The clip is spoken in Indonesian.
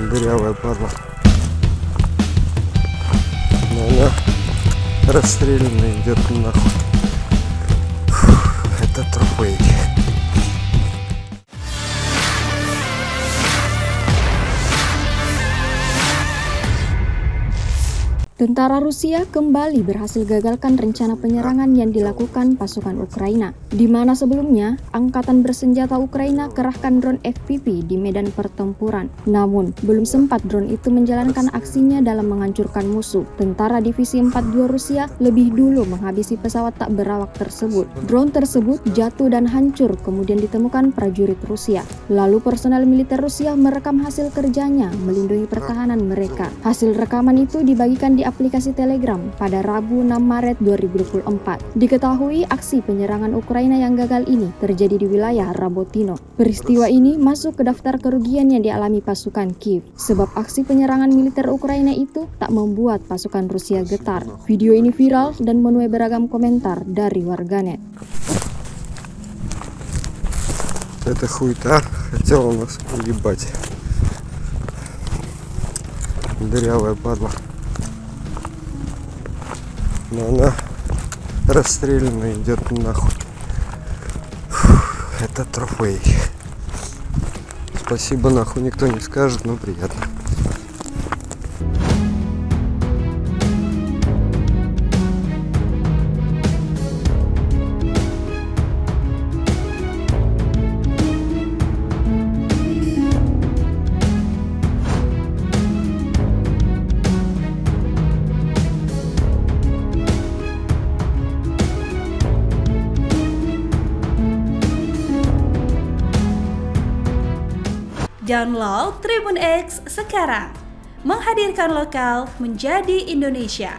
Дырявая падла. Но она расстрелянная идет нахуй. Это трофей. Tentara Rusia kembali berhasil gagalkan rencana penyerangan yang dilakukan pasukan Ukraina, di mana sebelumnya Angkatan Bersenjata Ukraina kerahkan drone FPV di medan pertempuran. Namun, belum sempat drone itu menjalankan aksinya dalam menghancurkan musuh. Tentara Divisi 42 Rusia lebih dulu menghabisi pesawat tak berawak tersebut. Drone tersebut jatuh dan hancur, kemudian ditemukan prajurit Rusia. Lalu personel militer Rusia merekam hasil kerjanya melindungi pertahanan mereka. Hasil rekaman itu dibagikan di aplikasi Telegram pada Rabu 6 Maret 2024. Diketahui aksi penyerangan Ukraina yang gagal ini terjadi di wilayah Rabotino. Peristiwa ini masuk ke daftar kerugian yang dialami pasukan Kiev, sebab aksi penyerangan militer Ukraina itu tak membuat pasukan Rusia getar. Video ini viral dan menuai beragam komentar dari warganet. Это хуйта хотела нас уебать. Дырявая падла. Но она расстрелянная идет нахуй. Это трофей. Спасибо нахуй никто не скажет, но приятно. Download Tribun X sekarang, menghadirkan lokal menjadi Indonesia.